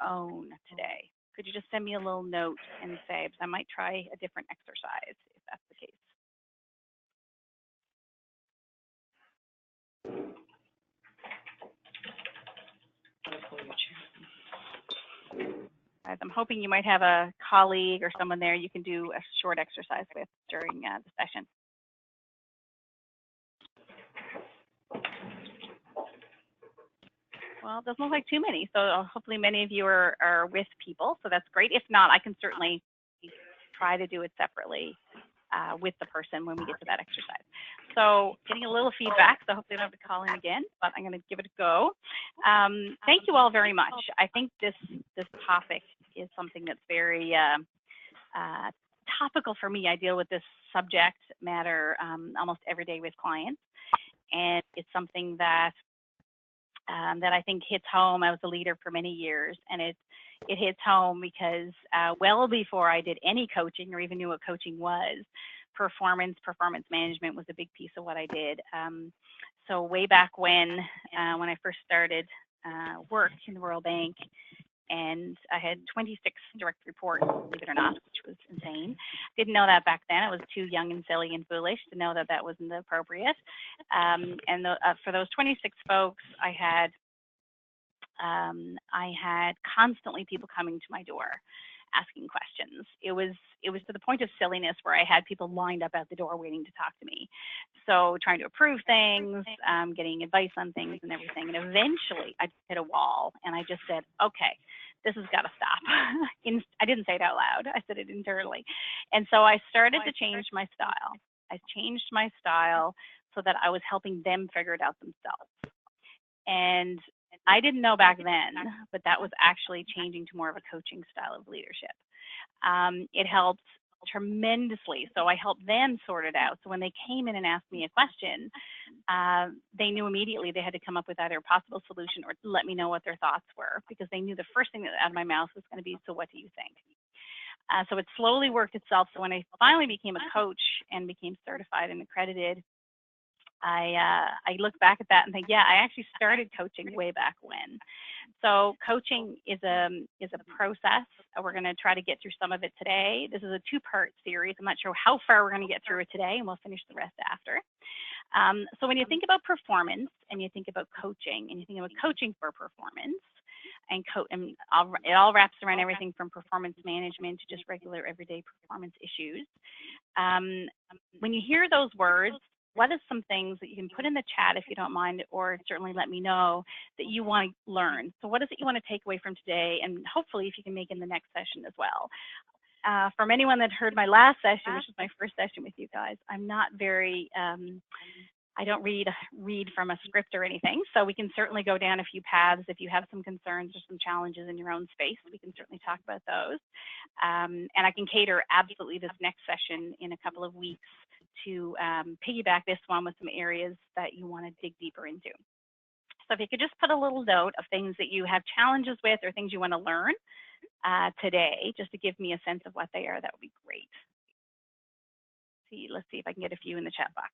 own today? Could you just send me a little note and say, because I might try a different exercise if that's the case. Guys, I'm hoping you might have a colleague or someone there you can do a short exercise with during the session. Well, it doesn't look like too many, so hopefully many of you are with people, so that's great. If not, I can certainly try to do it separately with the person when we get to that exercise. So getting a little feedback, so hopefully I don't have to call in again, but I'm going to give it a go. Thank you all very much. I think this topic is something that's very topical for me. I deal with this subject matter almost every day with clients, and it's something that that I think hits home. I was a leader for many years, and it hits home because well before I did any coaching or even knew what coaching was, performance management was a big piece of what I did. So way back when I first started work in the Royal Bank, and I had 26 direct reports, believe it or not, which was insane. Didn't know that back then. I was too young and silly and foolish to know that that wasn't appropriate. For those 26 folks, I had constantly people coming to my door asking questions. It was to the point of silliness where I had people lined up at the door waiting to talk to me. So trying to approve things, getting advice on things and everything. And eventually I hit a wall and I just said, okay, this has got to stop. I didn't say it out loud. I said it internally. And so I started to change my style. I changed my style so that I was helping them figure it out themselves. And I didn't know back then, but that was actually changing to more of a coaching style of leadership. It helped tremendously. So I helped them sort it out. So when they came in and asked me a question, they knew immediately they had to come up with either a possible solution or let me know what their thoughts were, because they knew the first thing that out of my mouth was going to be, so what do you think? So it slowly worked itself. So when I finally became a coach and became certified and accredited, I look back at that and think, yeah, I actually started coaching way back when. So coaching is a process. We're going to try to get through some of it today. This is a two-part series. I'm not sure how far we're going to get through it today, and we'll finish the rest after. So when you think about performance and you think about coaching and you think about coaching for performance, and it all wraps around everything from performance management to just regular everyday performance issues. When you hear those words, what are some things that you can put in the chat if you don't mind, or certainly let me know that you want to learn? So what is it you want to take away from today, and hopefully if you can make in the next session as well. From anyone that heard my last session, which was my first session with you guys, I'm not very, I don't read from a script or anything, so we can certainly go down a few paths. If you have some concerns or some challenges in your own space, we can certainly talk about those. And I can cater absolutely this next session in a couple of weeks to piggyback this one with some areas that you want to dig deeper into. So if you could just put a little note of things that you have challenges with or things you want to learn today, just to give me a sense of what they are, that would be great. Let's see if I can get a few in the chat box.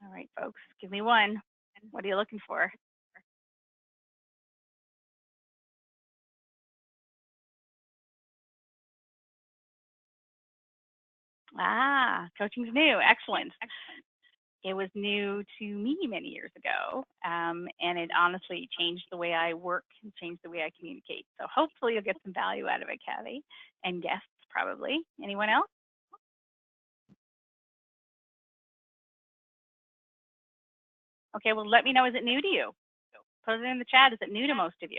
All right, folks, give me one. What are you looking for? Coaching's new. Excellent. It was new to me many years ago, and it honestly changed the way I work and changed the way I communicate. So hopefully you'll get some value out of it, Kathy, and guests probably. Anyone else? Okay, well, let me know, is it new to you? Put it in the chat. Is it new to most of you?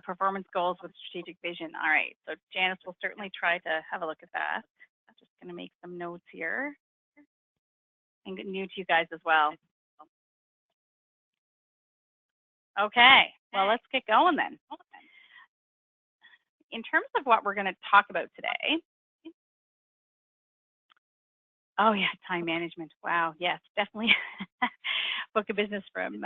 Performance goals with strategic vision. All right, so Janice will certainly try to have a look at that. I'm just going to make some notes here. And new to you guys as well. Okay, well, let's get going then. in terms of what we're going to talk about today, oh yeah, time management. Wow, yes, definitely. Book of business from,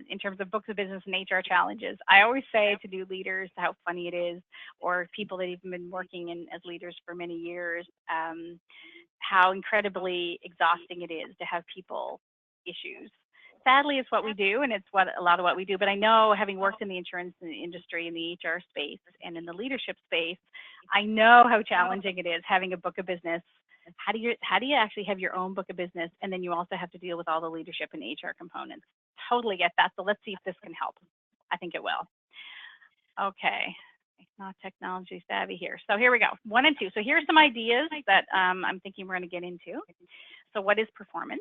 in terms of books of business and HR challenges. I always say to new leaders how funny it is, or people that even been working as leaders for many years, how incredibly exhausting it is to have people issues. Sadly, it's what we do, and it's what a lot of what we do. But I know, having worked in the insurance industry, in the HR space, and in the leadership space, I know how challenging it is having a book of business. How do you actually have your own book of business, and then you also have to deal with all the leadership and HR components? Totally get that. So let's see if this can help. I think it will. Okay, not technology savvy here. So here we go. 1 and 2. So here's some ideas that I'm thinking we're going to get into. So what is performance?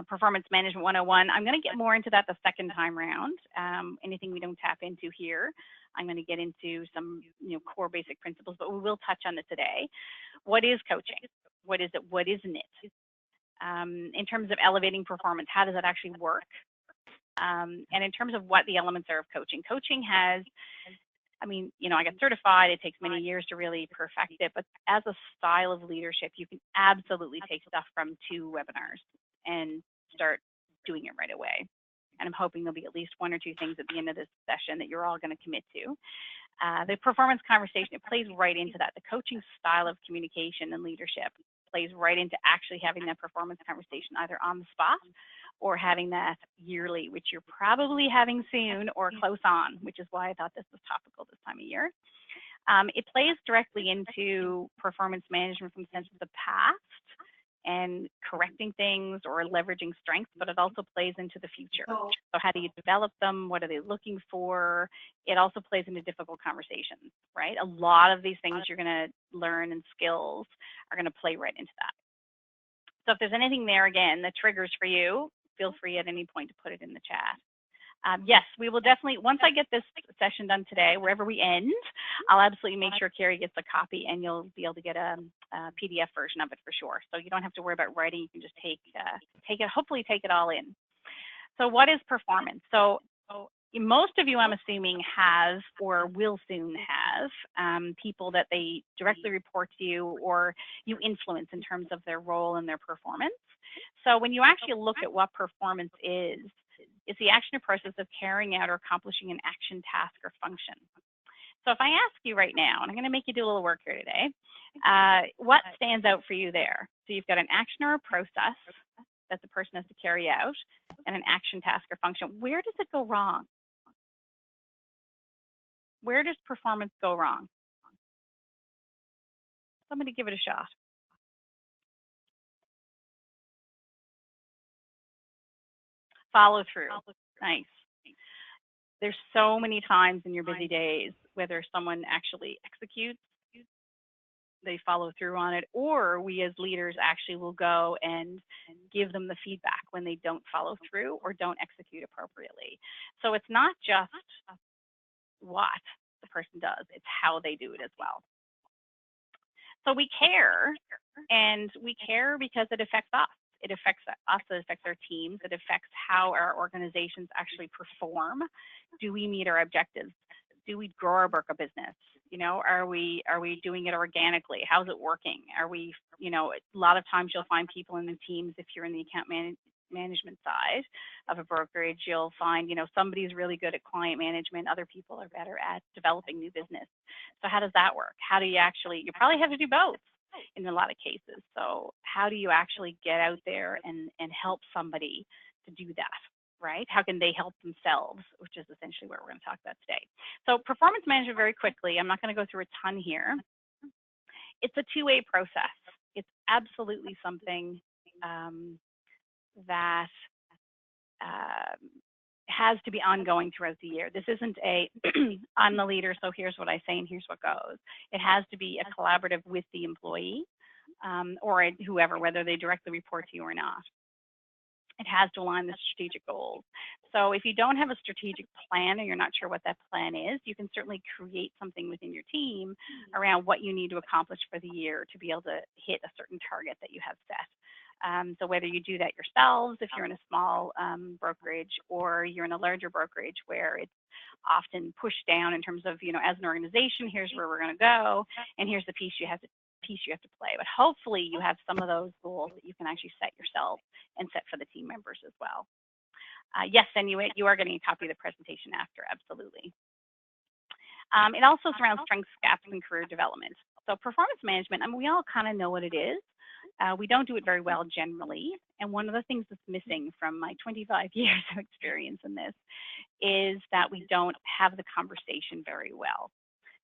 Performance Management 101. I'm going to get more into that the second time round. Anything we don't tap into here, I'm going to get into some core basic principles, but we will touch on it today. What is coaching? What is it? What isn't it? In terms of elevating performance, how does that actually work? And in terms of what the elements are of coaching, coaching has, I got certified. It takes many years to really perfect it, but as a style of leadership, you can absolutely take stuff from 2 webinars and start doing it right away. And I'm hoping there'll be at least 1 or 2 things at the end of this session that you're all going to commit to. The performance conversation, it plays right into that. The coaching style of communication and leadership plays right into actually having that performance conversation either on the spot or having that yearly, which you're probably having soon or close on, which is why I thought this was topical this time of year. It plays directly into performance management from sense of the past and correcting things or leveraging strengths, but it also plays into the future. So how do you develop them? What are they looking for? It also plays into difficult conversations, right? A lot of these things you're going to learn and skills are going to play right into that. So if there's anything there, again, that triggers for you, feel free at any point to put it in the chat. Yes, we will definitely, once I get this session done today, wherever we end, I'll absolutely make sure Carrie gets a copy and you'll be able to get a PDF version of it for sure. So you don't have to worry about writing. You can just take it, hopefully take it all in. So what is performance? So most of you, I'm assuming, have or will soon have people that they directly report to you or you influence in terms of their role and their performance. So when you actually look at what performance is, it's the action or process of carrying out or accomplishing an action, task, or function. So if I ask you right now, and I'm going to make you do a little work here today, what stands out for you there? So you've got an action or a process that the person has to carry out, and an action, task, or function. Where does it go wrong? Where does performance go wrong? Somebody give it a shot. Follow through. Nice. There's so many times in your busy days, whether someone actually executes, they follow through on it, or we as leaders actually will go and give them the feedback when they don't follow through or don't execute appropriately. So it's not just what the person does, it's how they do it as well. So we care, and we care because it affects us. It affects us, it affects our teams, it affects how our organizations actually perform. Do we meet our objectives? Do we grow our book of business? Are we doing it organically? How's it working? Are we, a lot of times you'll find people in the teams, if you're in the account management side of a brokerage, you'll find, somebody's really good at client management, other people are better at developing new business. So how does that work? How do you probably have to do both in a lot of cases. So how do you actually get out there and help somebody to do that, right? How can they help themselves, which is essentially what we're going to talk about today. So performance management, very quickly, I'm not going to go through a ton here. It's a two-way process. It's absolutely something that has to be ongoing throughout the year. This isn't I'm the leader, so here's what I say and here's what goes. It has to be a collaborative with the employee or whoever, whether they directly report to you or not. It has to align the strategic goals. So if you don't have a strategic plan or you're not sure what that plan is, you can certainly create something within your team around what you need to accomplish for the year to be able to hit a certain target that you have set. So whether you do that yourselves, if you're in a small brokerage, or you're in a larger brokerage where it's often pushed down in terms of, as an organization, here's where we're going to go, and here's the piece you have to play. But hopefully you have some of those goals that you can actually set yourself and set for the team members as well. Yes, and you are getting a copy of the presentation after, absolutely. It also surrounds strengths, gaps, and career development. So performance management, we all kind of know what it is. We don't do it very well generally. And one of the things that's missing from my 25 years of experience in this is that we don't have the conversation very well.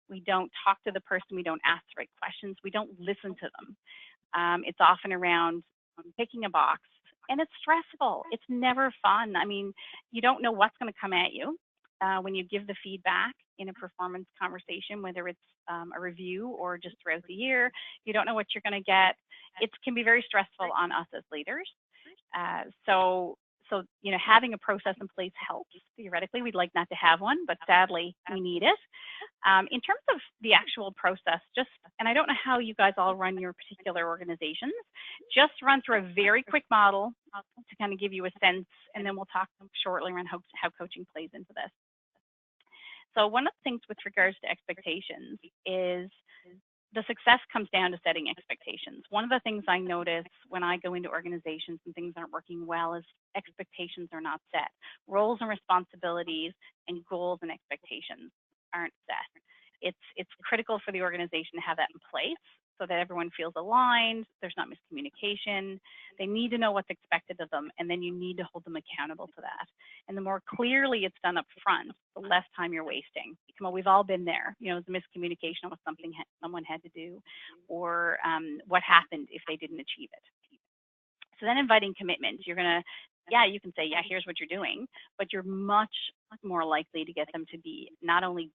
We don't talk to the person. We don't ask the right questions. We don't listen to them. It's often around picking a box, and it's stressful. It's never fun. You don't know what's going to come at you when you give the feedback in a performance conversation, whether it's a review or just throughout the year. You don't know what you're going to get. It can be very stressful on us as leaders. So having a process in place helps. Theoretically, we'd like not to have one, but sadly, we need it. In terms of the actual process, and I don't know how you guys all run your particular organizations, just run through a very quick model to kind of give you a sense, and then we'll talk shortly around how coaching plays into this. So one of the things with regards to expectations is the success comes down to setting expectations. One of the things I notice when I go into organizations and things aren't working well is expectations are not set. Roles and responsibilities and goals and expectations aren't set. It's critical for the organization to have that in place so that everyone feels aligned, there's not miscommunication. They need to know what's expected of them, and then you need to hold them accountable to that. And the more clearly it's done up front, the less time you're wasting. Come on, we've all been there. The miscommunication with something someone had to do, or what happened if they didn't achieve it. So then inviting commitment, you're going to, you can say, here's what you're doing, but you're much more likely to get them to be not only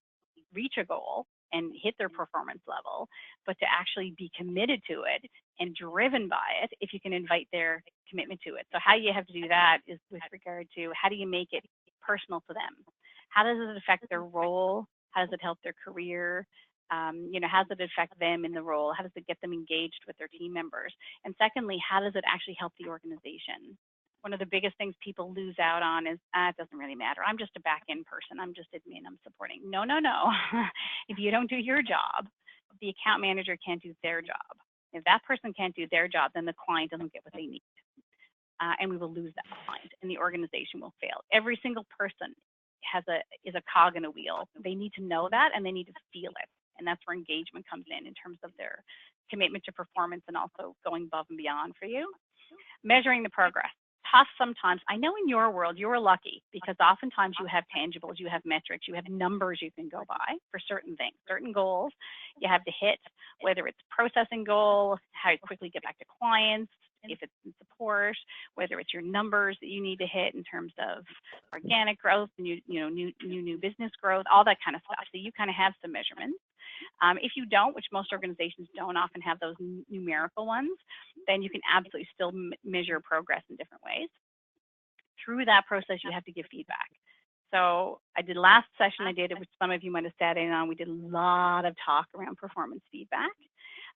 reach a goal and hit their performance level, but to actually be committed to it and driven by it if you can invite their commitment to it. So how you have to do that is with regard to how do you make it personal to them? How does it affect their role? How does it help their career? How does it affect them in the role? How does it get them engaged with their team members? And secondly, how does it actually help the organization? One of the biggest things people lose out on is, it doesn't really matter. I'm just a back-end person. I'm just admin. I'm supporting. No. If you don't do your job, the account manager can't do their job. If that person can't do their job, then the client doesn't get what they need. And we will lose that client, and the organization will fail. Every single person is a cog in a wheel. They need to know that, and they need to feel it. And that's where engagement comes in terms of their commitment to performance and also going above and beyond for you. Measuring the progress. Tough sometimes. I know in your world, you're lucky because oftentimes you have tangibles, you have metrics, you have numbers you can go by for certain things, certain goals you have to hit, whether it's processing goal, how you quickly get back to clients, if it's in support, whether it's your numbers that you need to hit in terms of organic growth, new business growth, all that kind of stuff. So you kind of have some measurements. If you don't, which most organizations don't often have those numerical ones, then you can absolutely still measure progress in different ways. Through that process, you have to give feedback. So I did last session, I did it, which some of you might have sat in on. We did a lot of talk around performance feedback.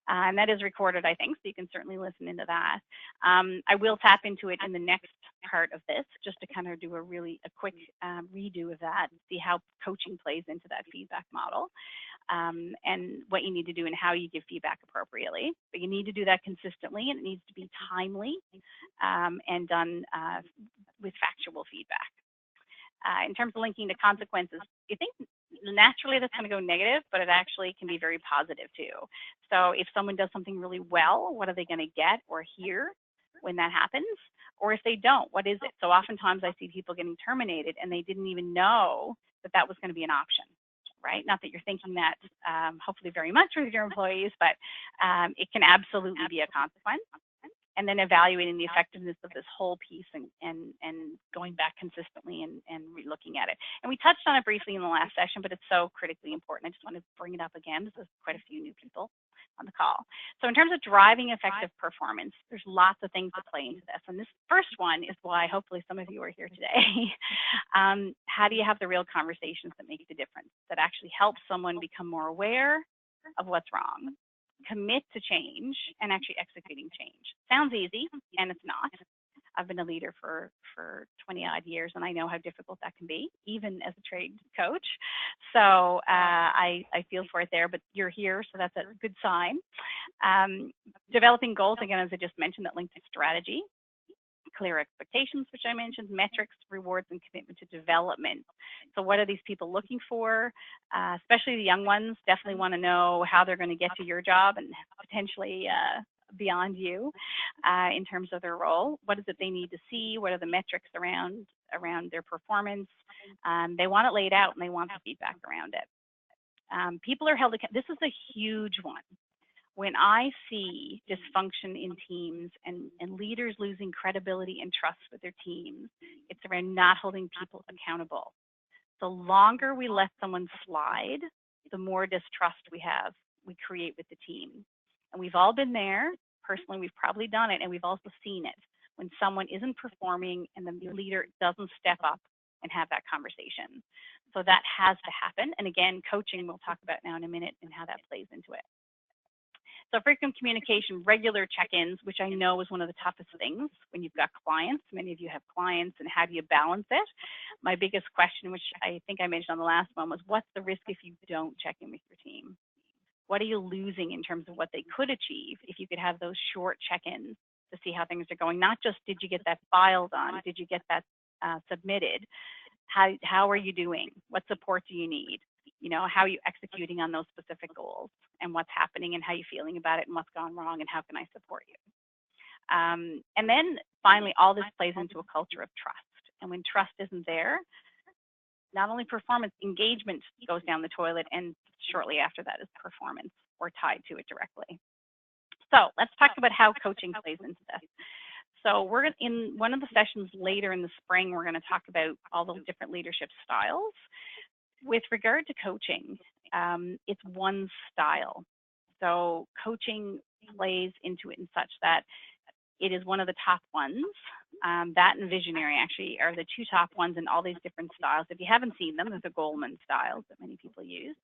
And that is recorded, I think, so you can certainly listen into that. I will tap into it in the next part of this, just to kind of do a quick redo of that, see how coaching plays into that feedback model, and what you need to do and how you give feedback appropriately. But you need to do that consistently, and it needs to be timely and done with factual feedback. In terms of linking to consequences, you think naturally that's going to go negative, but it actually can be very positive too. So if someone does something really well, what are they going to get or hear when that happens? Or if they don't, what is it? So oftentimes I see people getting terminated and they didn't even know that that was going to be an option, right? Not that you're thinking that hopefully very much with your employees, but it can absolutely be a consequence. And then evaluating the effectiveness of this whole piece and going back consistently and re-looking at it. And we touched on it briefly in the last session, but it's so critically important. I just want to bring it up again because there's quite a few new people on the call. So in terms of driving effective performance, there's lots of things that play into this. And this first one is why hopefully some of you are here today. How do you have the real conversations that make the difference, that actually help someone become more aware of what's wrong? commit to change and actually executing change. Sounds easy, and it's not. I've been a leader for 20 odd years, and I know how difficult that can be, even as a trained coach. So I feel for it there, but you're here, so that's a good sign. Developing goals, again, as I just mentioned, that link to strategy, clear expectations, which I mentioned, metrics, rewards, and commitment to development. So what are these people looking for? Especially the young ones definitely want to know how they're going to get to your job and potentially beyond you in terms of their role. What is it they need to see? What are the metrics around their performance? They want it laid out, and they want the feedback around it. People are held accountable. This is a huge one. When I see dysfunction in teams and leaders losing credibility and trust with their teams, it's around not holding people accountable. The longer we let someone slide, the more distrust we create with the team. And we've all been there. Personally, we've probably done it, and we've also seen it when someone isn't performing and the leader doesn't step up and have that conversation. So that has to happen. And again, coaching we'll talk about now in a minute and how that plays into it. So frequent communication, regular check-ins, which I know is one of the toughest things when you've got clients. Many of you have clients, and how do you balance it? My biggest question, which I think I mentioned on the last one, was what's the risk if you don't check in with your team? What are you losing in terms of what they could achieve if you could have those short check-ins to see how things are going? Not just did you get that file done, did you get that submitted? How are you doing? What support do you need? You know, how are you executing on those specific goals, and what's happening, and how you feeling about it, and what's gone wrong, and how can I support you? And then finally, all this plays into a culture of trust. And when trust isn't there, not only performance, engagement goes down the toilet, and shortly after that is performance, or tied to it directly. So let's talk about how coaching plays into this. So we're in one of the sessions later in the spring, we're going to talk about all the different leadership styles. With regard to coaching, it's one style. So coaching plays into it in such that it is one of the top ones. That and visionary actually are the two top ones in all these different styles. If you haven't seen them, there's the Goleman styles that many people use,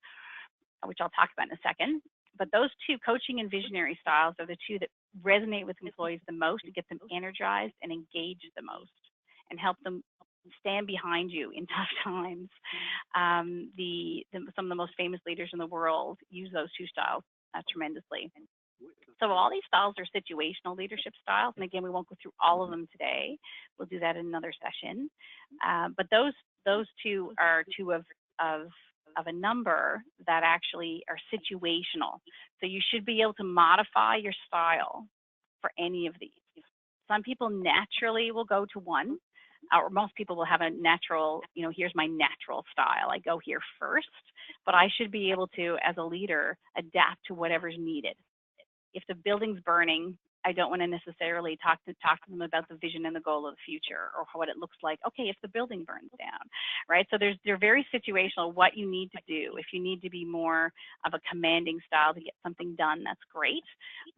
which I'll talk about in a second. But those two, coaching and visionary styles, are the two that resonate with employees the most and get them energized and engaged the most and help them stand behind you in tough times. Some of the most famous leaders in the world use those two styles tremendously. So all these styles are situational leadership styles. And again, we won't go through all of them today. We'll do that in another session. But those two are two of a number that actually are situational. So you should be able to modify your style for any of these. Some people naturally will go to one, or most people will have a natural, here's my natural style. I go here first, but I should be able to, as a leader, adapt to whatever's needed. If the building's burning, I don't want to necessarily talk to them about the vision and the goal of the future, or what it looks like. Okay, if the building burns down, right? So they're very situational, what you need to do. If you need to be more of a commanding style to get something done, that's great,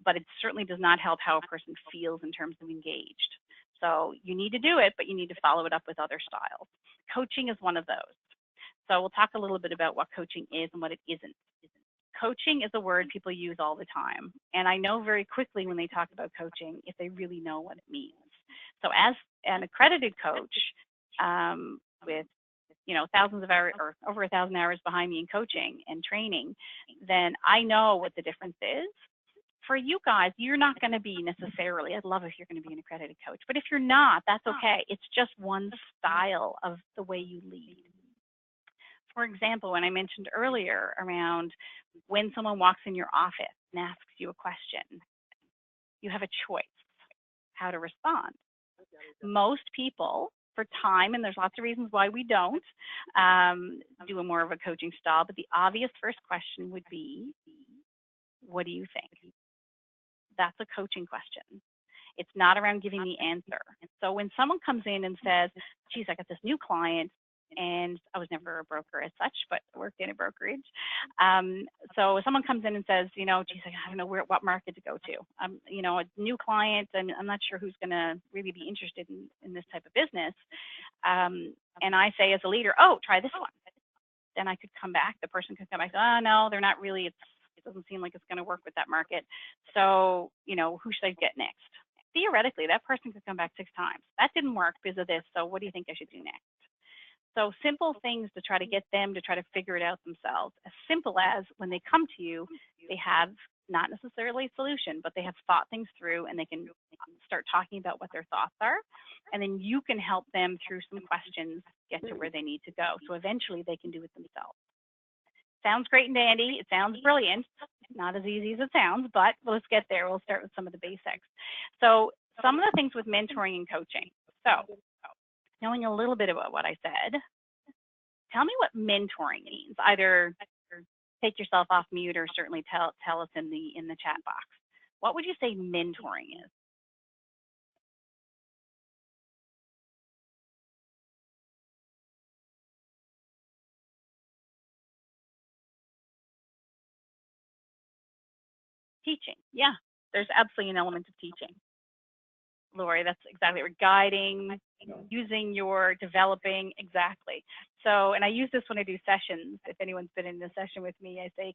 but it certainly does not help how a person feels in terms of engaged. So you need to do it, but you need to follow it up with other styles. Coaching is one of those. So we'll talk a little bit about what coaching is and what it isn't. Coaching is a word people use all the time. And I know very quickly when they talk about coaching if they really know what it means. So as an accredited coach with thousands of hours or over 1,000 hours behind me in coaching and training, then I know what the difference is. For you guys, you're not going to be necessarily, I'd love if you're going to be an accredited coach, but if you're not, that's okay. It's just one style of the way you lead. For example, when I mentioned earlier around when someone walks in your office and asks you a question, you have a choice how to respond. Most people, for time, and there's lots of reasons why we don't do a more of a coaching style, but the obvious first question would be, what do you think? That's a coaching question. It's not around giving the answer. So when someone comes in and says, geez, I got this new client, and I was never a broker as such, but worked in a brokerage. So if someone comes in and says, geez, I don't know what market to go to. A new client, and I'm not sure who's going to really be interested in this type of business. And I say as a leader, oh, try this one. Then I could come back. The person could come back, oh, no, they're not really, It doesn't seem like it's going to work with that market. So, who should I get next? Theoretically, that person could come back 6 times. That didn't work because of this. So what do you think I should do next? So simple things to try to get them to try to figure it out themselves. As simple as when they come to you, they have not necessarily a solution, but they have thought things through and they can start talking about what their thoughts are. And then you can help them through some questions get to where they need to go. So eventually they can do it themselves. Sounds great and dandy. It sounds brilliant. Not as easy as it sounds, but let's get there. We'll start with some of the basics. So some of the things with mentoring and coaching. So knowing a little bit about what I said, tell me what mentoring means. Either take yourself off mute or certainly tell us in the chat box. What would you say mentoring is? Teaching. Yeah, there's absolutely an element of teaching. Lori, that's exactly right. Guiding, using your developing, exactly. So, and I use this when I do sessions. If anyone's been in a session with me, I say,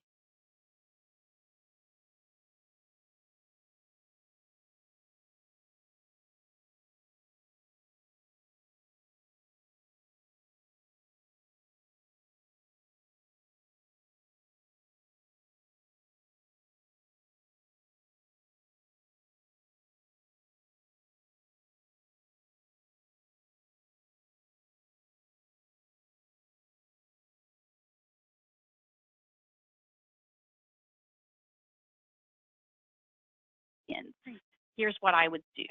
here's what I would do,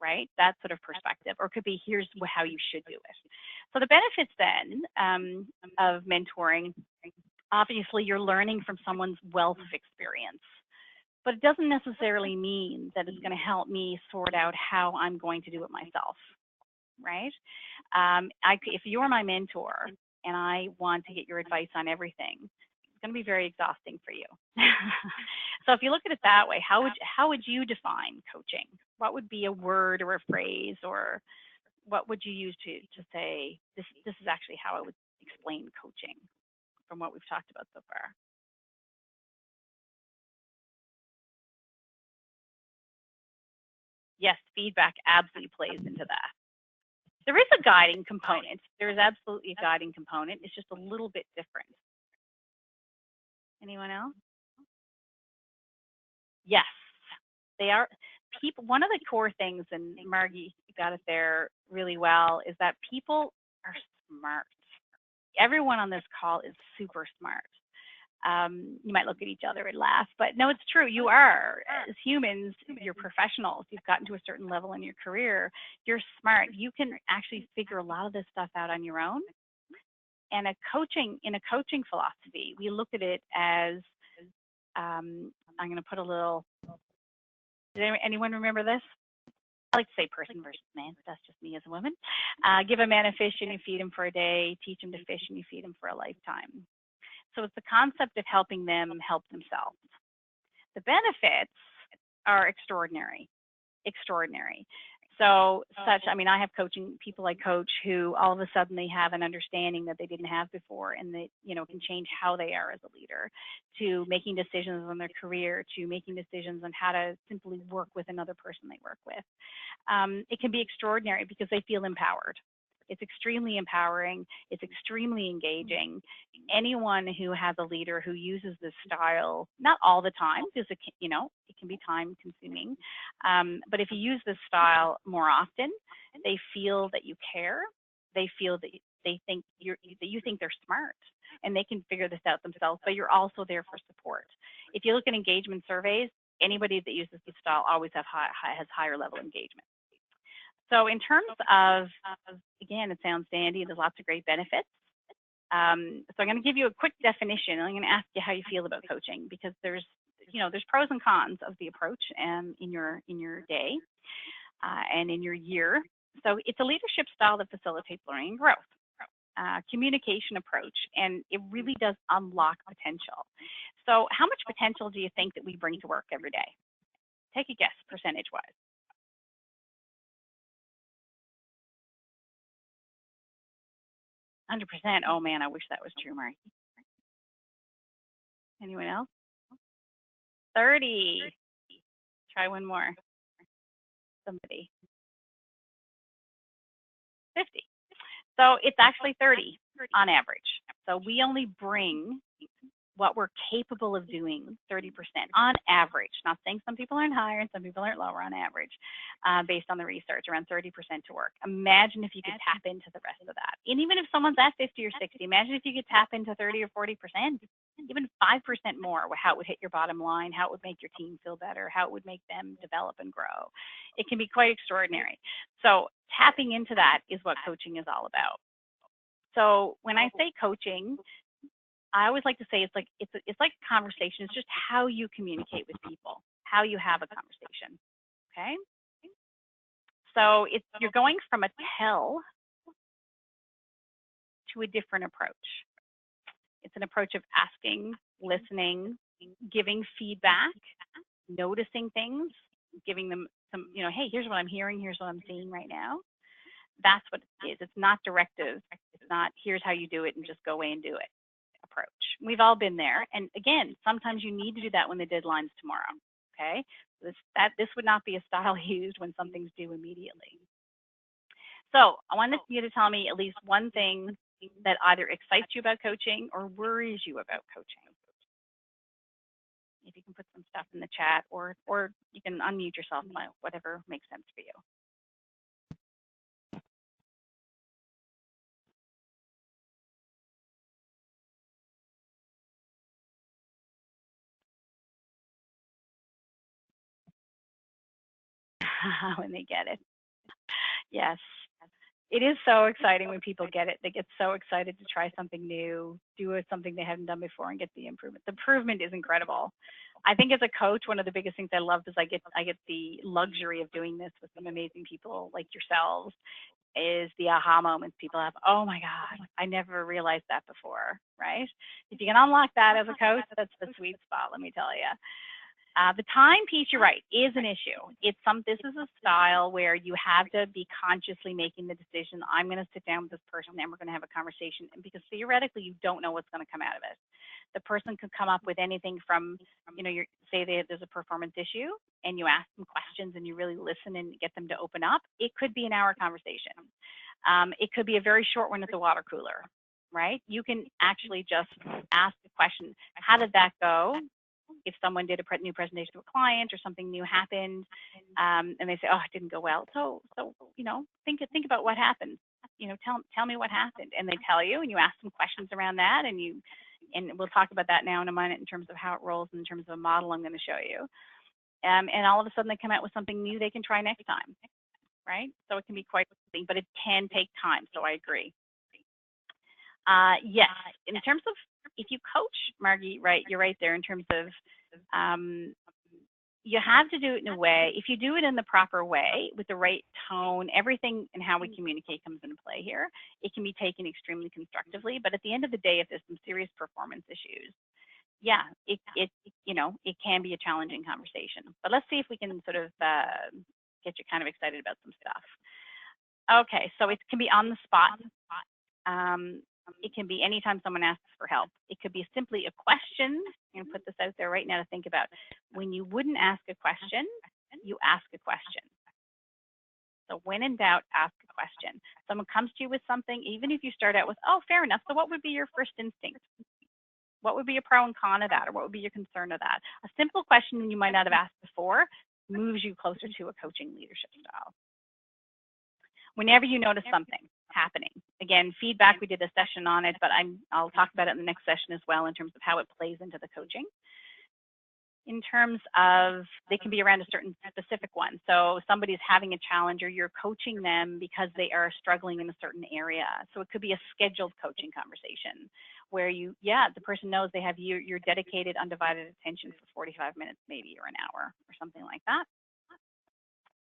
right? That sort of perspective, or it could be here's how you should do it. So the benefits then of mentoring, obviously you're learning from someone's wealth of experience, but it doesn't necessarily mean that it's going to help me sort out how I'm going to do it myself, right? If you're my mentor and I want to get your advice on everything, it's going to be very exhausting for you. So if you look at it that way, how would you define coaching? What would be a word or a phrase, or what would you use to say this is actually how I would explain coaching from what we've talked about so far? Yes, feedback absolutely plays into that. There is a guiding component. There is absolutely a guiding component. It's just a little bit different. Anyone else? Yes, they are. People. One of the core things, and Margie got it there really well, is that people are smart. Everyone on this call is super smart. You might look at each other and laugh, but no, it's true. You are. As humans, you're professionals. You've gotten to a certain level in your career. You're smart. You can actually figure a lot of this stuff out on your own. And in a coaching philosophy, we look at it as, I'm going to put a little, does anyone remember this? I like to say person versus man, but that's just me as a woman. Give a man a fish and you feed him for a day. Teach him to fish and you feed him for a lifetime. So it's the concept of helping them help themselves. The benefits are extraordinary, extraordinary. So I have people I coach who all of a sudden they have an understanding that they didn't have before, and they, can change how they are as a leader, to making decisions on their career, to making decisions on how to simply work with another person they work with. It can be extraordinary because they feel empowered. It's extremely empowering. It's extremely engaging. Anyone who has a leader who uses this style, not all the time, because it can be time consuming, but if you use this style more often, they feel that you care. They feel that you think they're smart and they can figure this out themselves, but you're also there for support. If you look at engagement surveys, anybody that uses this style always has higher level engagement. So in terms of, again, it sounds dandy. There's lots of great benefits. So I'm going to give you a quick definition. I'm going to ask you how you feel about coaching, because there's pros and cons of the approach in your day and in your year. So it's a leadership style that facilitates learning and growth, communication approach, and it really does unlock potential. So how much potential do you think that we bring to work every day? Take a guess, percentage-wise. 100%. Oh man, I wish that was true, Mark. Anyone else? 30. Try one more. Somebody. 50. So it's actually 30 on average. So we only bring what we're capable of doing 30% on average. Not saying some people aren't higher and some people aren't lower on average, based on the research, around 30% to work. Imagine if you could tap into the rest of that. And even if someone's at 50 or 60, imagine if you could tap into 30 or 40%, even 5% more, how it would hit your bottom line, how it would make your team feel better, how it would make them develop and grow. It can be quite extraordinary. So tapping into that is what coaching is all about. So when I say coaching, I always like to say it's like a conversation. It's just how you communicate with people, how you have a conversation. Okay. So you're going from a tell to a different approach. It's an approach of asking, listening, giving feedback, noticing things, giving them some, hey, here's what I'm hearing, here's what I'm seeing right now. That's what it is. It's not directive. It's not, here's how you do it and just go away and do it approach. We've all been there. And again, sometimes you need to do that when the deadline's tomorrow. Okay. This would not be a style used when something's due immediately. So I wanted you to tell me at least one thing that either excites you about coaching or worries you about coaching. If you can put some stuff in the chat, or you can unmute yourself, whatever makes sense for you. When they get it. Yes. It is so exciting when people get it. They get so excited to try something new, do something they haven't done before, and get the improvement. The improvement is incredible. I think as a coach, one of the biggest things I love is I get the luxury of doing this with some amazing people like yourselves, is the aha moments people have. Oh my God, I never realized that before, right? If you can unlock that as a coach, that's the sweet spot, let me tell you. The time piece, you're right, is an issue. This is a style where you have to be consciously making the decision. I'm going to sit down with this person and we're going to have a conversation, and because theoretically you don't know what's going to come out of it. The person could come up with anything from, say there's a performance issue and you ask them questions and you really listen and get them to open up. It could be an hour conversation. It could be a very short one at the water cooler, right? You can actually just ask the question, how did that go? If someone did a new presentation to a client or something new happened, and they say, oh, it didn't go well. So think about what happened. Tell me what happened. And they tell you, and you ask some questions around that, and we'll talk about that now in a minute in terms of how it rolls, in terms of a model I'm going to show you. And all of a sudden they come out with something new they can try next time, right? So it can be quite something, but it can take time. So I agree. Yes, in terms of, if you coach, Margie, right, you're right there in terms of, you have to do it in a way, if you do it in the proper way, with the right tone, everything and how we communicate comes into play here. It can be taken extremely constructively, but at the end of the day, if there's some serious performance issues, yeah, it can be a challenging conversation. But let's see if we can sort of get you kind of excited about some stuff. Okay, so it can be on the spot. It can be anytime someone asks for help. It could be simply a question. I'm going to put this out there right now to think about. When you wouldn't ask a question, you ask a question. So when in doubt, ask a question. Someone comes to you with something, even if you start out with, oh, fair enough. So what would be your first instinct? What would be a pro and con of that? Or what would be your concern of that? A simple question you might not have asked before moves you closer to a coaching leadership style. Whenever you notice something happening, again, feedback, we did a session on it, but I'll talk about it in the next session as well in terms of how it plays into the coaching. In terms of, they can be around a certain specific one. So somebody's having a challenge or you're coaching them because they are struggling in a certain area. So it could be a scheduled coaching conversation where the person knows they have your dedicated, undivided attention for 45 minutes maybe, or an hour or something like that.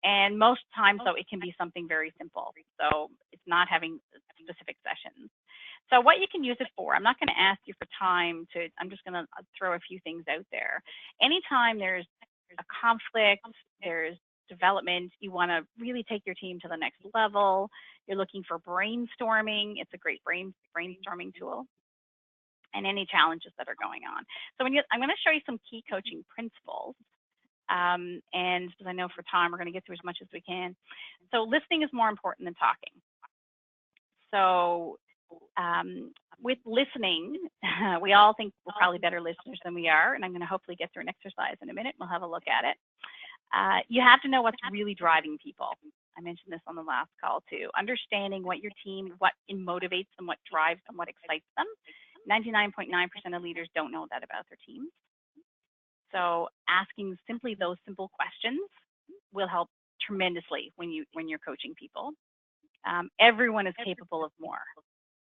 And most times, though, it can be something very simple. So it's not having specific sessions. So what you can use it for, I'm not going to ask you for time I'm just going to throw a few things out there. Anytime there's a conflict, there's development, you want to really take your team to the next level, you're looking for brainstorming, it's a great brainstorming tool. and any challenges that are going on. So I'm going to show you some key coaching principles. And because I know for time, we're going to get through as much as we can. So listening is more important than talking. So with listening, we all think we're probably better listeners than we are, and I'm going to hopefully get through an exercise in a minute. We'll have a look at it. You have to know what's really driving people. I mentioned this on the last call too. Understanding what your team, what motivates them, what drives them, what excites them. 99.9% of leaders don't know that about their teams. So asking simply those simple questions will help tremendously when you're coaching people. Everyone is capable of more.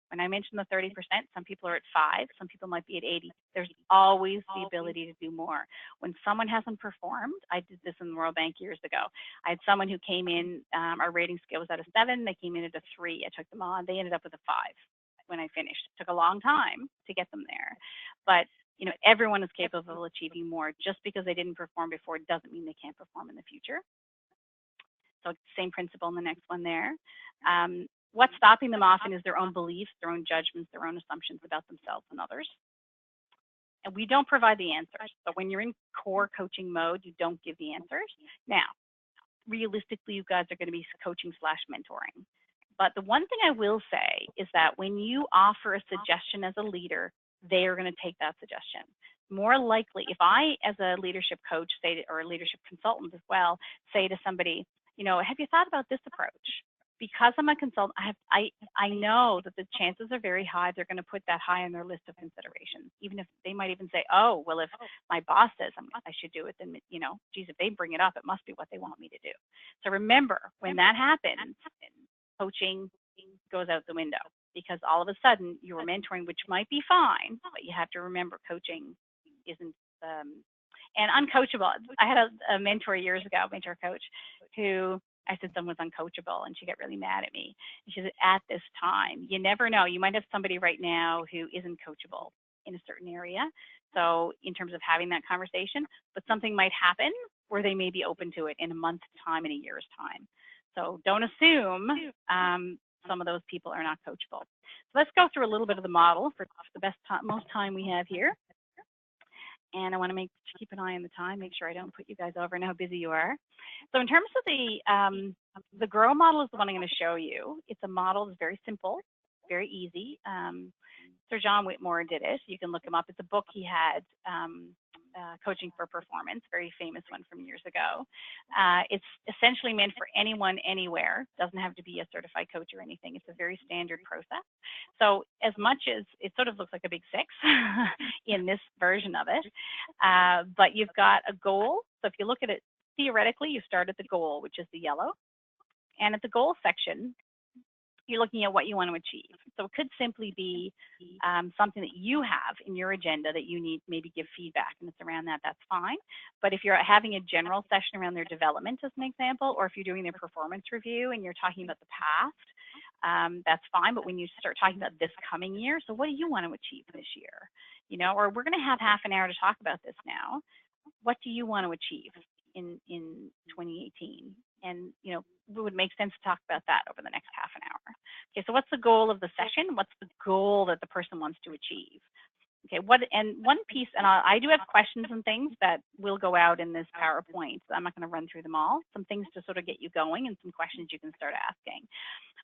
When I mentioned the 30%, some people are at 5, some people might be at 80. There's always the ability to do more. When someone hasn't performed, I did this in the Royal Bank years ago. I had someone who came in, our rating scale was at a 7, they came in at a 3. I took them on, they ended up with a 5 when I finished. It took a long time to get them there. But you know, everyone is capable of achieving more. Just because they didn't perform before doesn't mean they can't perform in the future. So same principle in the next one there. What's stopping them often is their own beliefs, their own judgments, their own assumptions about themselves and others. And we don't provide the answers. So when you're in core coaching mode, you don't give the answers. Now, realistically, you guys are going to be coaching / mentoring. But the one thing I will say is that when you offer a suggestion as a leader, they are going to take that suggestion. More likely, if I, as a leadership coach, say, or a leadership consultant as well, say to somebody, you know, have you thought about this approach? Because I'm a consultant, I know that the chances are very high they're going to put that high on their list of considerations. Even if they might even say, oh, well, if my boss says I should do it, then, you know, geez, if they bring it up, it must be what they want me to do. So remember, when that happens, coaching goes out the window, because all of a sudden you were mentoring, which might be fine, but you have to remember coaching isn't, and uncoachable. I had a mentor years ago, mentor coach, who I said someone was uncoachable, and she got really mad at me. And she said, at this time, you never know. You might have somebody right now who isn't coachable in a certain area. So in terms of having that conversation, but something might happen where they may be open to it in a month's time, in a year's time. So don't assume some of those people are not coachable. So let's go through a little bit of the model for the most time we have here. And I want to keep an eye on the time, make sure I don't put you guys over. I know how busy you are. So in terms of the GROW model is the one I'm going to show you. It's a model that's very simple, very easy. Sir John Whitmore did it. You can look him up. It's a book he had, Coaching for Performance, very famous one from years ago. It's essentially meant for anyone, anywhere. Doesn't have to be a certified coach or anything. It's a very standard process. So as much as it sort of looks like a big 6 in this version of it, but you've got a goal. So if you look at it theoretically, you start at the goal, which is the yellow. And at the goal section, you're looking at what you want to achieve. So it could simply be something that you have in your agenda that you need maybe give feedback, and it's around that, that's fine. But if you're having a general session around their development, as an example, or if you're doing their performance review and you're talking about the past, that's fine. But when you start talking about this coming year, so what do you want to achieve this year? You know, or we're going to have half an hour to talk about this now. What do you want to achieve in 2018? And, you know, it would make sense to talk about that over the next half an hour. Okay, so what's the goal of the session? What's the goal that the person wants to achieve? Okay, one piece, and I do have questions and things that will go out in this PowerPoint. So I'm not going to run through them all. Some things to sort of get you going and some questions you can start asking.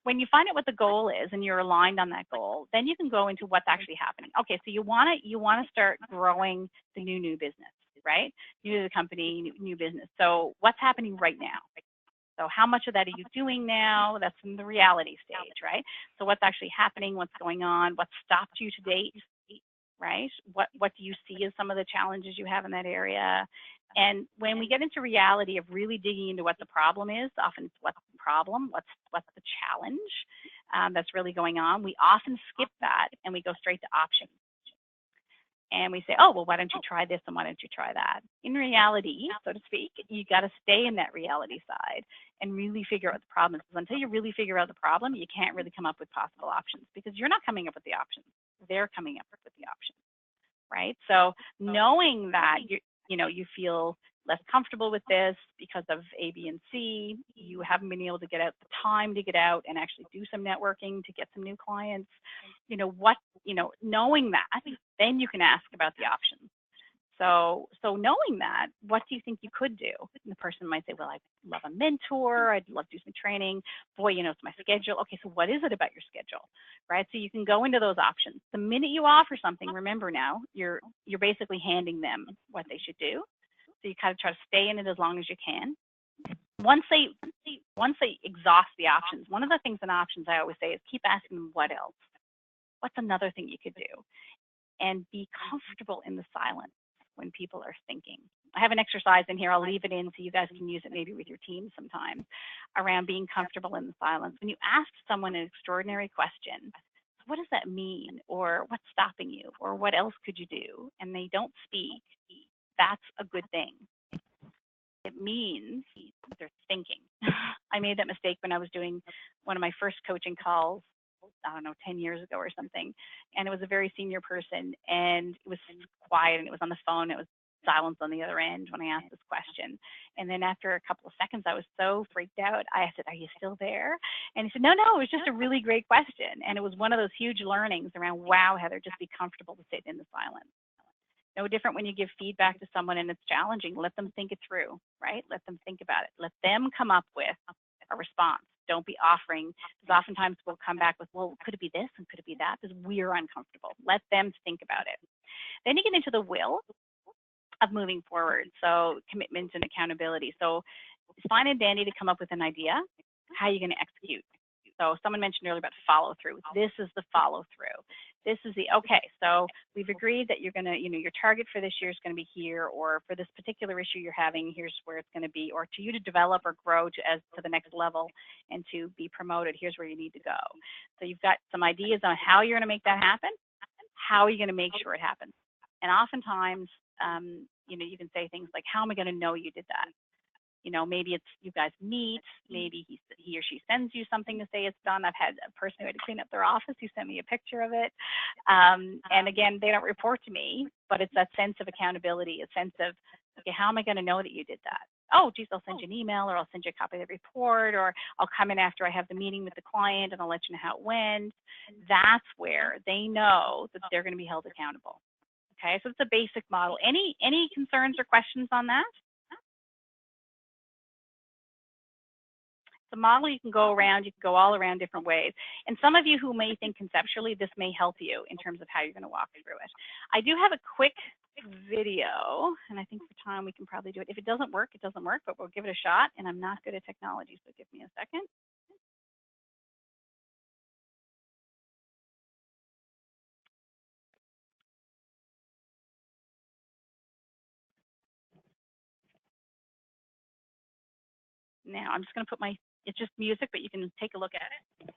When you find out what the goal is and you're aligned on that goal, then you can go into what's actually happening. Okay, so you want to start growing the new business, right? New to the company, new business. So what's happening right now? So how much of that are you doing now? That's in the reality stage, right? So what's actually happening? What's going on? What stopped you to date, right? What do you see as some of the challenges you have in that area? And when we get into reality of really digging into what the problem is, often it's what's the problem, what's the challenge that's really going on, we often skip that and we go straight to options. And we say, oh, well, why don't you try this and why don't you try that? In reality, so to speak, you got to stay in that reality side and really figure out what the problem is. Because until you really figure out the problem, you can't really come up with possible options because you're not coming up with the options. They're coming up with the options, right? So knowing that you feel less comfortable with this because of A, B, and C. You haven't been able to get out the time to get out and actually do some networking to get some new clients. Knowing that, then you can ask about the options. So knowing that, what do you think you could do? And the person might say, well, I'd love a mentor. I'd love to do some training. Boy, it's my schedule. Okay, so what is it about your schedule, right? So you can go into those options. The minute you offer something, remember now, you're basically handing them what they should do. So you kind of try to stay in it as long as you can. Once they exhaust the options, one of the things in options I always say is keep asking them what else. What's another thing you could do? And be comfortable in the silence when people are thinking. I have an exercise in here. I'll leave it in so you guys can use it maybe with your team sometimes around being comfortable in the silence. When you ask someone an extraordinary question, what does that mean? Or what's stopping you? Or what else could you do? And they don't speak, that's a good thing. It means they're thinking. I made that mistake when I was doing one of my first coaching calls, I don't know, 10 years ago or something. And it was a very senior person, and it was quiet, and it was on the phone. It was silence on the other end when I asked this question. And then after a couple of seconds, I was so freaked out. I said, are you still there? And he said, no, it was just a really great question. And it was one of those huge learnings around, wow, Heather, just be comfortable to sit in the silence. No different when you give feedback to someone and it's challenging. Let them think it through, right? Let them think about it. Let them come up with a response. Don't be offering, because oftentimes we'll come back with, well, could it be this and could it be that? Because we're uncomfortable. Let them think about it. Then you get into the will of moving forward. So commitment and accountability. So it's fine and dandy to come up with an idea. How are you going to execute? So someone mentioned earlier about follow through. This is the follow through. This is the, okay, so we've agreed that you're going to, your target for this year is going to be here, or for this particular issue you're having, here's where it's going to be, or to you to develop or grow to the next level and to be promoted, here's where you need to go. So you've got some ideas on how you're going to make that happen. How are you going to make sure it happens? And oftentimes, you can say things like, how am I going to know you did that? Maybe it's you guys meet, maybe he or she sends you something to say it's done. I've had a person who had to clean up their office who sent me a picture of it. And again, they don't report to me, but it's that sense of accountability, a sense of, okay, how am I going to know that you did that? Oh, geez, I'll send you an email, or I'll send you a copy of the report, or I'll come in after I have the meeting with the client and I'll let you know how it went. That's where they know that they're going to be held accountable. Okay, so it's a basic model. Any concerns or questions on that? The model, you can go around, you can go all around different ways. And some of you who may think conceptually, this may help you in terms of how you're going to walk through it. I do have a quick video, and I think for time we can probably do it. If it doesn't work, it doesn't work, but we'll give it a shot. And I'm not good at technology, so give me a second. Now I'm just going to put it's just music, but you can take a look at it.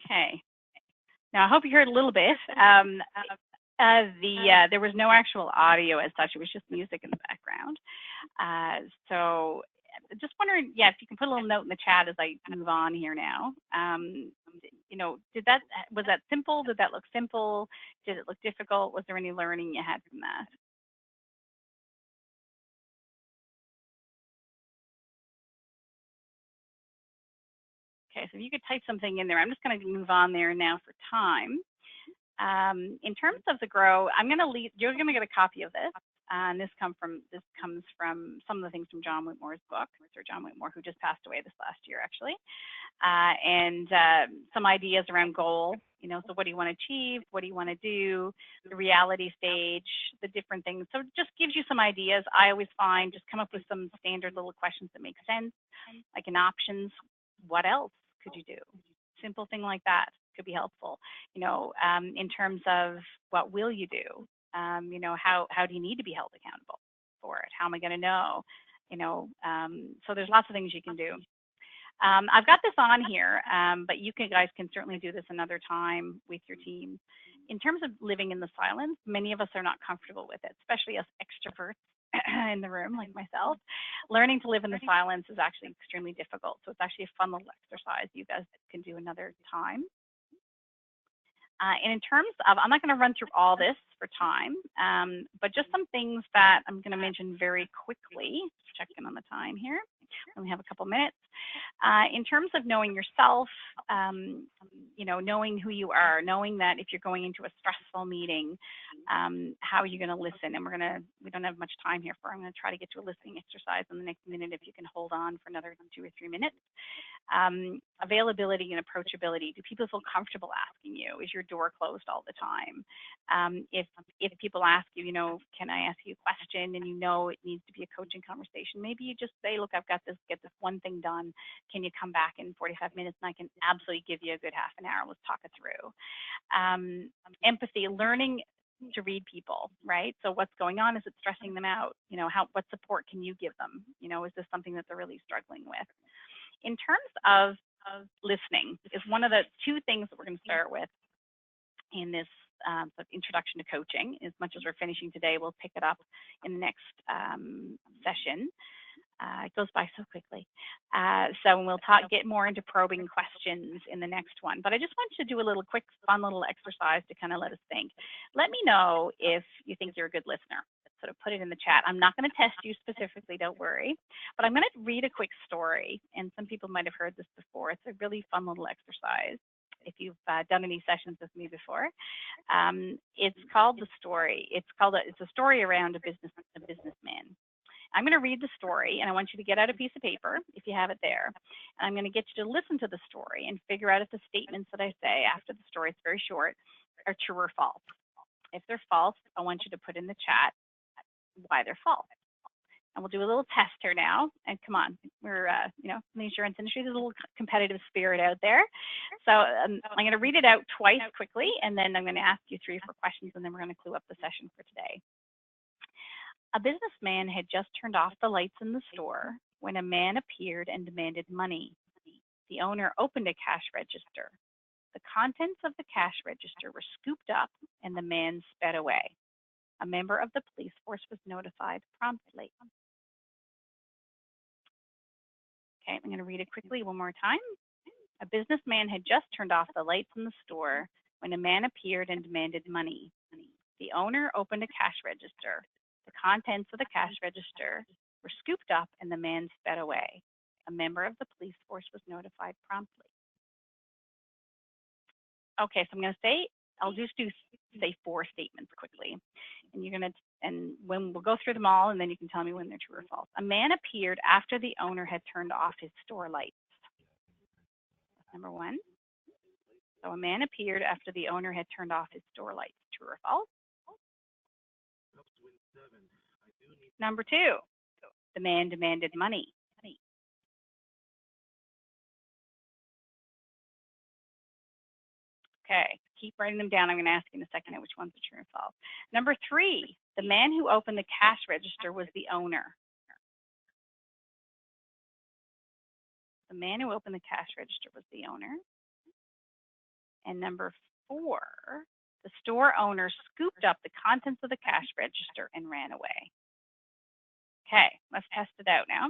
Okay. Now, I hope you heard a little bit. There was no actual audio as such. It was just music in the background. So just wondering, yeah, if you can put a little note in the chat as I move on here now. You know, was that simple? Did that look simple? Did it look difficult? Was there any learning you had from that? Okay, so if you could type something in there, I'm just going to move on there now for time. In terms of the grow, you're going to get a copy of this. And this comes from some of the things from John Whitmore's book, Sir John Whitmore, who just passed away this last year, actually. And some ideas around goal, you know, so what do you want to achieve? What do you want to do? The reality stage, the different things. So it just gives you some ideas. I always find just come up with some standard little questions that make sense, like in options, what else could you do? Simple thing like that could be helpful. You know, in terms of what will you do? You know, how do you need to be held accountable for it? How am I going to know? You know, so there's lots of things you can do. I've got this on here, but you guys can certainly do this another time with your team. In terms of living in the silence, many of us are not comfortable with it, especially us extroverts in the room like myself. Learning to live in the silence is actually extremely difficult. So it's actually a fun little exercise you guys can do another time. And in terms of, I'm not going to run through all this for time, but just some things that I'm going to mention very quickly. Check in on the time here. We only have a couple minutes. In terms of knowing yourself, you know, knowing who you are, knowing that if you're going into a stressful meeting, how are you going to listen? And we don't have much time here I'm going to try to get to a listening exercise in the next minute if you can hold on for another 2 or 3 minutes. Availability and approachability. Do people feel comfortable asking you? Is your door closed all the time? If people ask you, you know, can I ask you a question, and you know it needs to be a coaching conversation, maybe you just say, look, I've got this, get this one thing done. Can you come back in 45 minutes and I can absolutely give you a good half an hour. Let's talk it through. Empathy, learning to read people, right? So what's going on? Is it stressing them out? You know, what support can you give them? You know, is this something that they're really struggling with? In terms of listening, is one of the 2 things that we're going to start with in this sort of introduction to coaching. As much as we're finishing today, we'll pick it up in the next session. It goes by so quickly. So we'll get more into probing questions in the next one. But I just want you to do a little quick, fun little exercise to kind of let us think. Let me know if you think you're a good listener. Sort of put it in the chat. I'm not going to test you specifically, don't worry. But I'm going to read a quick story. And some people might have heard this before. It's a really fun little exercise if you've done any sessions with me before. It's called The Story. It's a story around a businessman. I'm going to read the story, and I want you to get out a piece of paper if you have it there. And I'm going to get you to listen to the story and figure out if the statements that I say after the story, it's very short, are true or false. If they're false, I want you to put in the chat why they're false. And we'll do a little test here now. And come on, we're, you know, in the insurance industry, there's a little competitive spirit out there. So I'm going to read it out twice quickly, and then I'm going to ask you 3 or 4 questions, and then we're going to clue up the session for today. A businessman had just turned off the lights in the store when a man appeared and demanded money. The owner opened a cash register. The contents of the cash register were scooped up, and the man sped away. A member of the police force was notified promptly. Okay, I'm going to read it quickly one more time. A businessman had just turned off the lights in the store when a man appeared and demanded money. The owner opened a cash register. The contents of the cash register were scooped up, and the man sped away. A member of the police force was notified promptly. Okay, so I'm going to say, I'll just say 4 statements quickly. And you're going to, and when we'll go through them all, and then you can tell me when they're true or false. A man appeared after the owner had turned off his store lights. That's number 1. So a man appeared after the owner had turned off his store lights. True or false? Number 2, the man demanded money. Okay, keep writing them down. I'm going to ask you in a second which ones are true and false. Number 3, the man who opened the cash register was the owner. The man who opened the cash register was the owner. And number 4, the store owner scooped up the contents of the cash register and ran away. Okay, let's test it out now.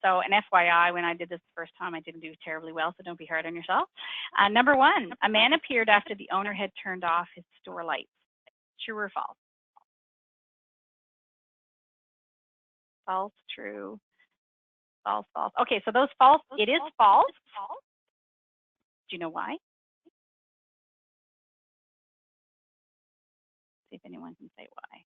So an FYI, when I did this the first time, I didn't do terribly well, so don't be hard on yourself. Number 1, a man appeared after the owner had turned off his store lights. True or false? False, true, false, false. Okay, so those false, it is false. Do you know why? See if anyone can say why.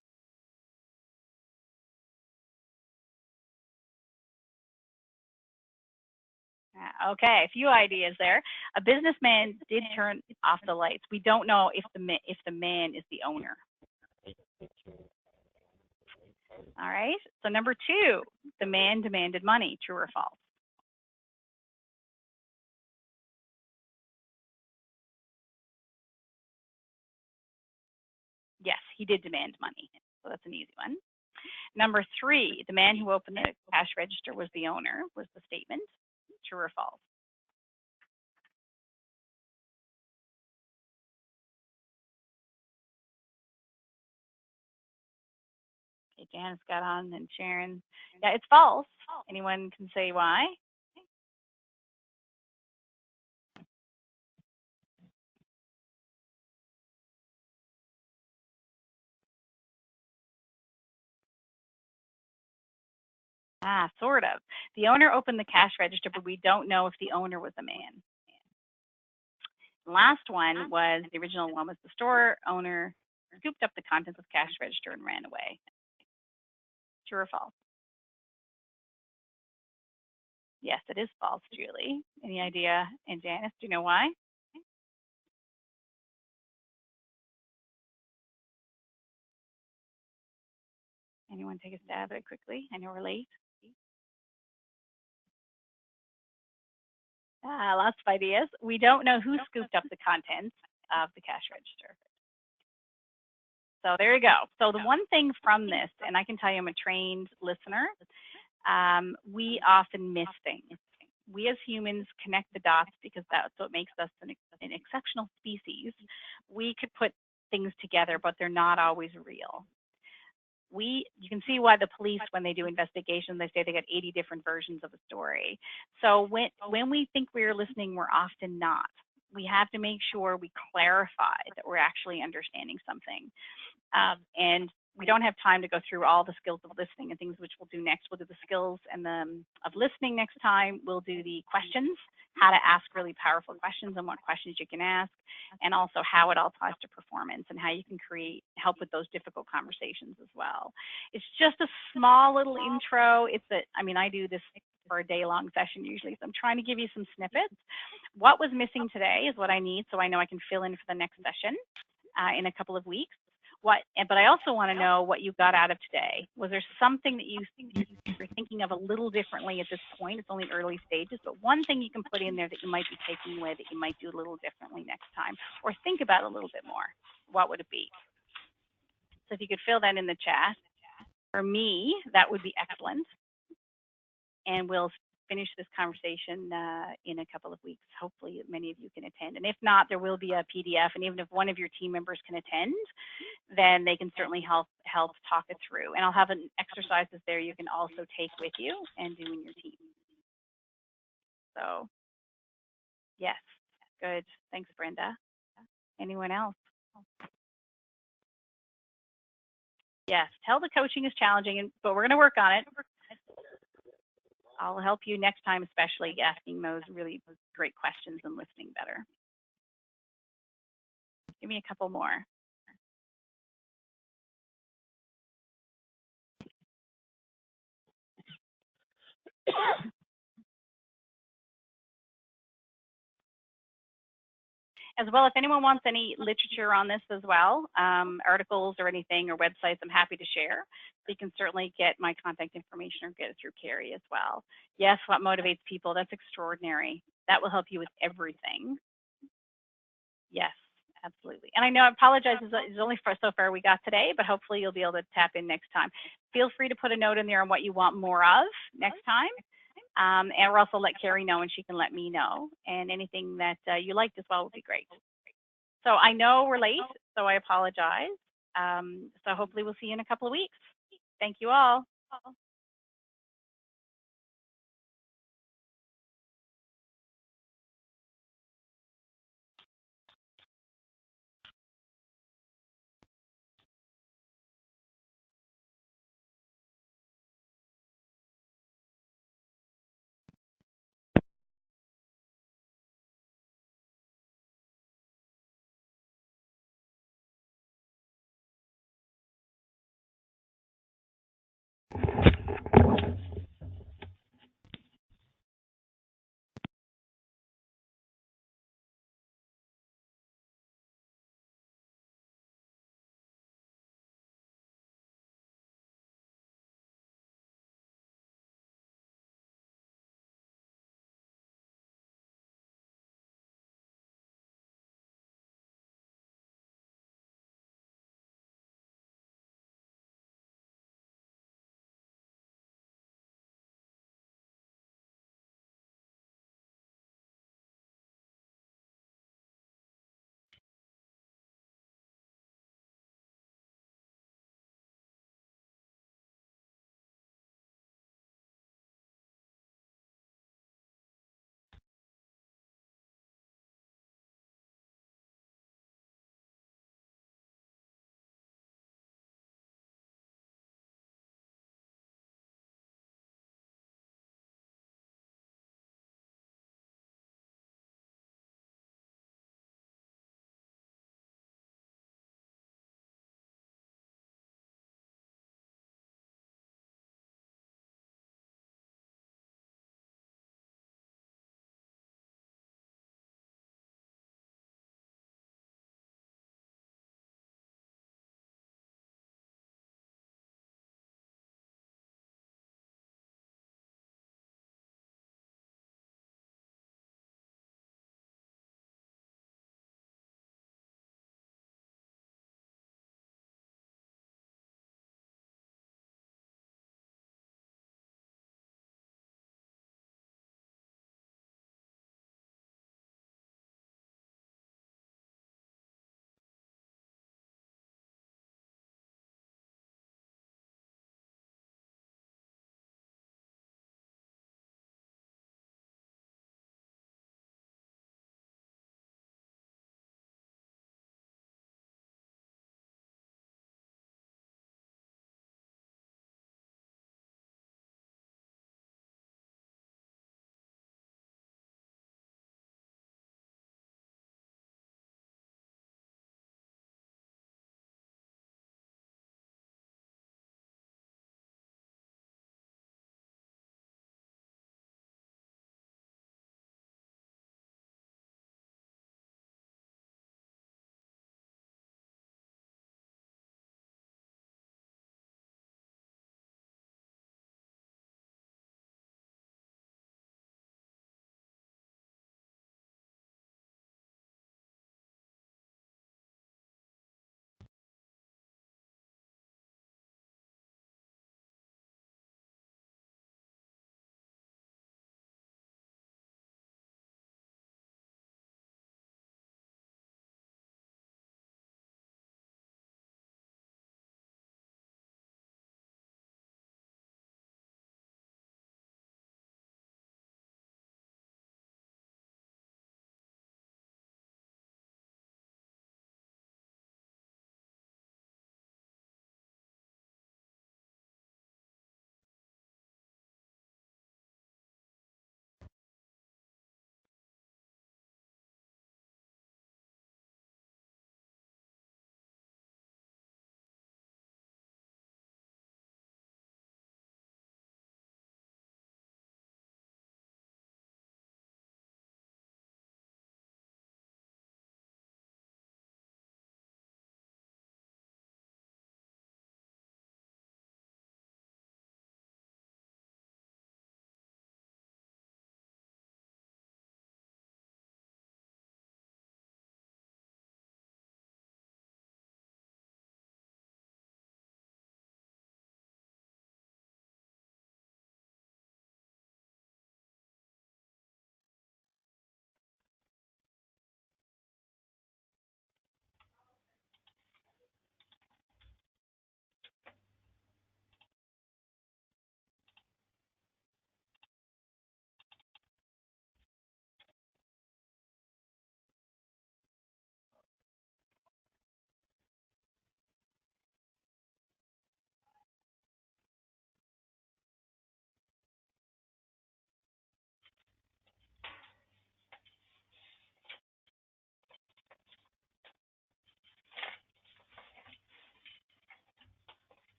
Okay, a few ideas there. A businessman did turn off the lights. We don't know if the man is the owner. All right. So number 2, the man demanded money. True or false? Yes, he did demand money. So that's an easy one. Number 3, the man who opened the cash register was the owner, was the statement. True or false? Okay, Janice got on and Sharon. Yeah, it's false. Anyone can say why? Sort of. The owner opened the cash register, but we don't know if the owner was a man. The last one was, the original one was the store owner scooped up the contents of the cash register and ran away. True or false? Yes, it is false, Julie. Any idea? And Janice, do you know why? Anyone take a stab at it quickly? I know we're late. Lots of ideas. We don't know who scooped up the contents of the cash register. So there you go. So the one thing from this, and I can tell you I'm a trained listener, we often miss things. We as humans connect the dots because that's what makes us an exceptional species. We could put things together, but they're not always real. You can see why the police, when they do investigations, they say they got 80 different versions of a story. So when we think we're listening, we're often not. We have to make sure we clarify that we're actually understanding something. And we don't have time to go through all the skills of listening and things, which we'll do next. We'll do the skills and of listening next time. We'll do the questions, how to ask really powerful questions and what questions you can ask, and also how it all ties to performance and how you can help with those difficult conversations as well. It's just a small little intro. I do this for a day-long session usually, so I'm trying to give you some snippets. What was missing today is what I need, so I know I can fill in for the next session in a couple of weeks. But I also want to know what you got out of today. Was there something that you're thinking of a little differently at this point? It's only early stages, but one thing you can put in there that you might be taking away that you might do a little differently next time, or think about a little bit more. What would it be? So if you could fill that in the chat. For me, that would be excellent. And we'll finish this conversation in a couple of weeks. Hopefully many of you can attend. And if not, there will be a PDF. And even if one of your team members can attend, then they can certainly help talk it through. And I'll have exercises there you can also take with you and do in your team. So yes, good. Thanks, Brenda. Anyone else? Yes, tell the coaching is challenging, but we're going to work on it. I'll help you next time, especially asking those really great questions and listening better. Give me a couple more. As well, if anyone wants any literature on this as well, articles or anything or websites, I'm happy to share. So you can certainly get my contact information or get it through Carrie as well. Yes, what motivates people, that's extraordinary. That will help you with everything. Yes, absolutely. And I know, I apologize, it's only for so far we got today, but hopefully you'll be able to tap in next time. Feel free to put a note in there on what you want more of next time. And we'll also let Carrie know and she can let me know. And anything that you liked as well would be great. So I know we're late, so I apologize. So hopefully we'll see you in a couple of weeks. Thank you all.